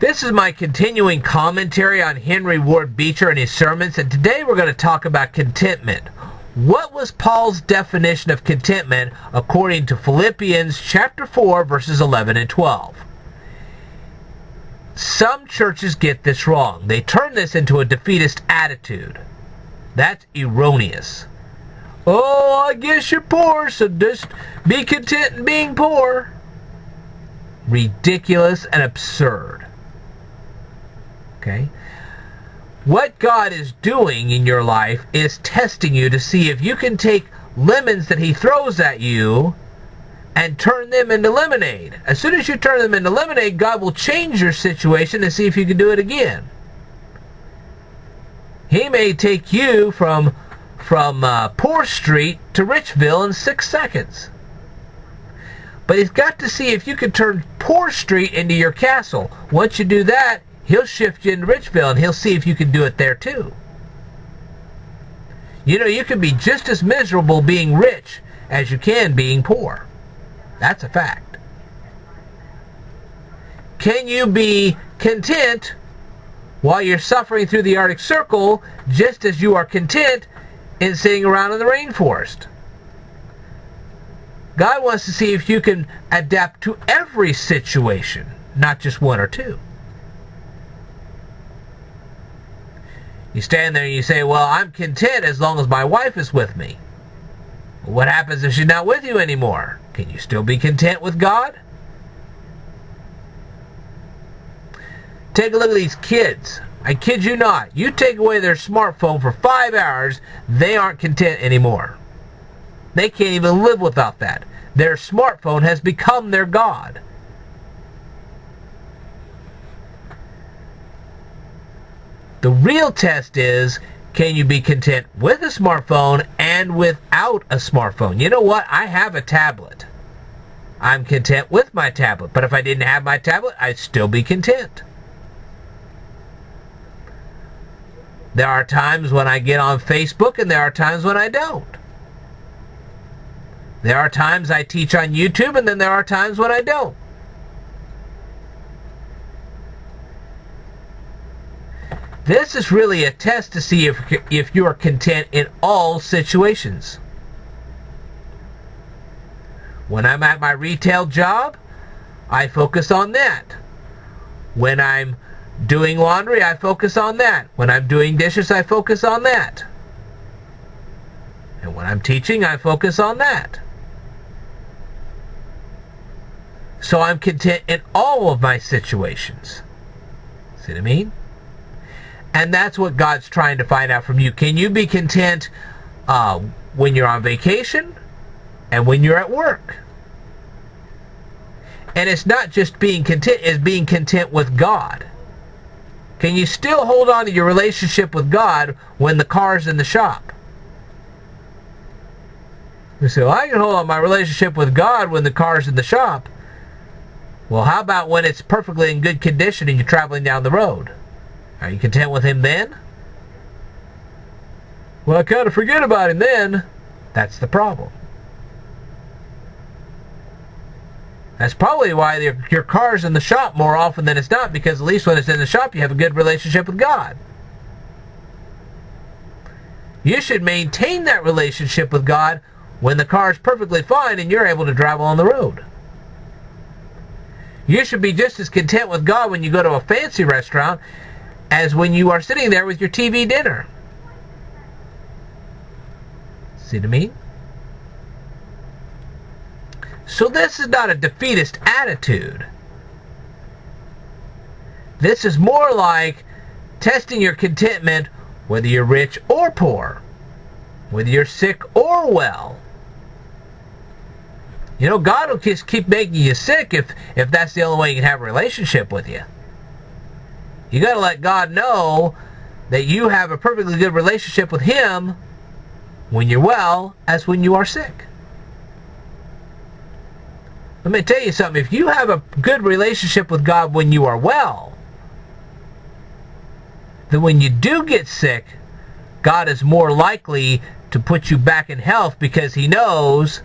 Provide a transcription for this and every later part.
This is my continuing commentary on Henry Ward Beecher and his sermons, and today we're going to talk about contentment. What was Paul's definition of contentment according to Philippians chapter 4, verses 11 and 12? Some churches get this wrong. They turn this into a defeatist attitude. That's erroneous. Oh, I guess you're poor, so just be content in being poor. Ridiculous and absurd. Okay? What God is doing in your life is testing you to see if you can take lemons that He throws at you and turn them into lemonade. As soon as you turn them into lemonade, God will change your situation to see if you can do it again. He may take you from Poor Street to Richville in 6 seconds. But He's got to see if you can turn Poor Street into your castle. Once you do that, He'll shift you into Richville, and He'll see if you can do it there too. You know, you can be just as miserable being rich as you can being poor. That's a fact. Can you be content while you're suffering through the Arctic Circle just as you are content in sitting around in the rainforest? God wants to see if you can adapt to every situation, not just one or two. You stand there and you say, well, I'm content as long as my wife is with me. Well, what happens if she's not with you anymore? Can you still be content with God? Take a look at these kids. I kid you not. You take away their smartphone for 5 hours, they aren't content anymore. They can't even live without that. Their smartphone has become their God. The real test is, can you be content with a smartphone and without a smartphone? You know what? I have a tablet. I'm content with my tablet. But if I didn't have my tablet, I'd still be content. There are times when I get on Facebook and there are times when I don't. There are times I teach on YouTube and then there are times when I don't. This is really a test to see if you are content in all situations. When I'm at my retail job, I focus on that. When I'm doing laundry, I focus on that. When I'm doing dishes, I focus on that. And when I'm teaching, I focus on that. So I'm content in all of my situations. See what I mean? And that's what God's trying to find out from you. Can you be content when you're on vacation and when you're at work? And it's not just being content, it's being content with God. Can you still hold on to your relationship with God when the car's in the shop? You say, well, I can hold on my relationship with God when the car's in the shop. Well, how about when it's perfectly in good condition and you're traveling down the road? Are you content with Him then? Well, I kind of forget about Him then. That's the problem. That's probably why your car's in the shop more often than it's not, because at least when it's in the shop, you have a good relationship with God. You should maintain that relationship with God when the car's perfectly fine and you're able to drive on the road. You should be just as content with God when you go to a fancy restaurant as when you are sitting there with your TV dinner. See what I mean? So this is not a defeatist attitude. This is more like testing your contentment whether you're rich or poor, whether you're sick or well. You know, God will just keep making you sick if that's the only way He can have a relationship with you. You got to let God know that you have a perfectly good relationship with Him when you're well as when you are sick. Let me tell you something. If you have a good relationship with God when you are well, then when you do get sick, God is more likely to put you back in health because He knows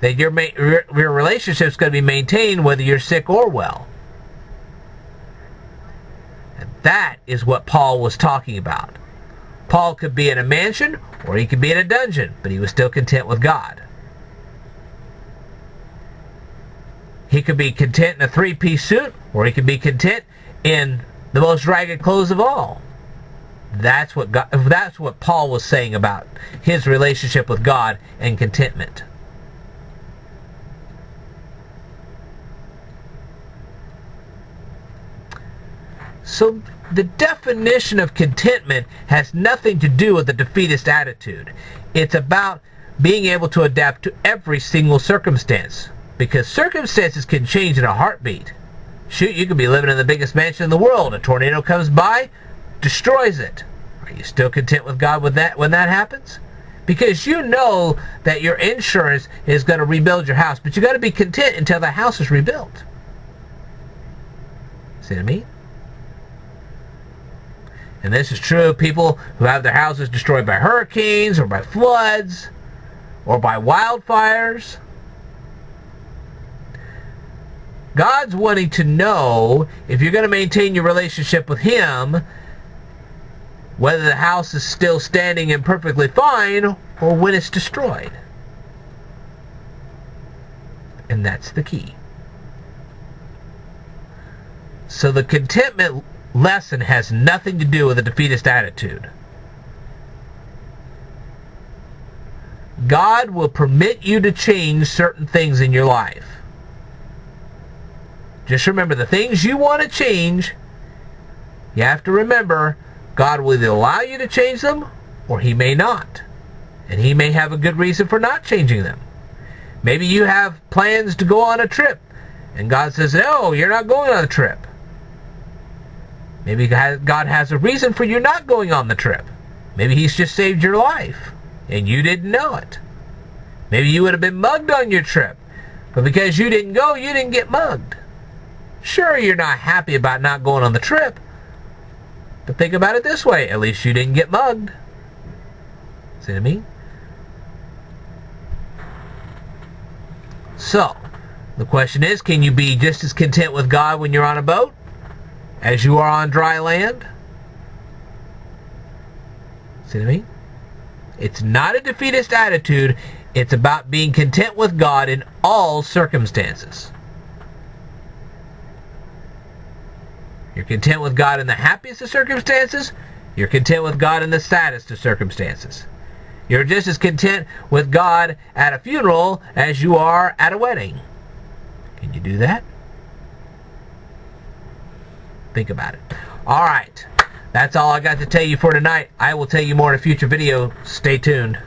that your relationship is going to be maintained whether you're sick or well. That is what Paul was talking about. Paul could be in a mansion or he could be in a dungeon, but he was still content with God. He could be content in a three-piece suit, or he could be content in the most ragged clothes of all. That's what Paul was saying about his relationship with God and contentment. So the definition of contentment has nothing to do with a defeatist attitude. It's about being able to adapt to every single circumstance. Because circumstances can change in a heartbeat. Shoot, you could be living in the biggest mansion in the world. A tornado comes by, destroys it. Are you still content with God with that when that happens? Because you know that your insurance is going to rebuild your house, but you got to be content until the house is rebuilt. See what I mean? And this is true of people who have their houses destroyed by hurricanes or by floods or by wildfires. God's wanting to know if you're going to maintain your relationship with Him, whether the house is still standing and perfectly fine or when it's destroyed. And that's the key. So the contentment lesson has nothing to do with a defeatist attitude. God will permit you to change certain things in your life. Just remember, the things you want to change, you have to remember, God will either allow you to change them, or He may not. And He may have a good reason for not changing them. Maybe you have plans to go on a trip, and God says, no, you're not going on a trip. Maybe God has a reason for you not going on the trip. Maybe He's just saved your life, and you didn't know it. Maybe you would have been mugged on your trip, but because you didn't go, you didn't get mugged. Sure, you're not happy about not going on the trip, but think about it this way. At least you didn't get mugged. See what I mean? So, the question is, can you be just as content with God when you're on a boat as you are on dry land? See what I mean? It's not a defeatist attitude. It's about being content with God in all circumstances. You're content with God in the happiest of circumstances. You're content with God in the saddest of circumstances. You're just as content with God at a funeral as you are at a wedding. Can you do that? Think about it. All right. That's all I got to tell you for tonight. I will tell you more in a future video. Stay tuned.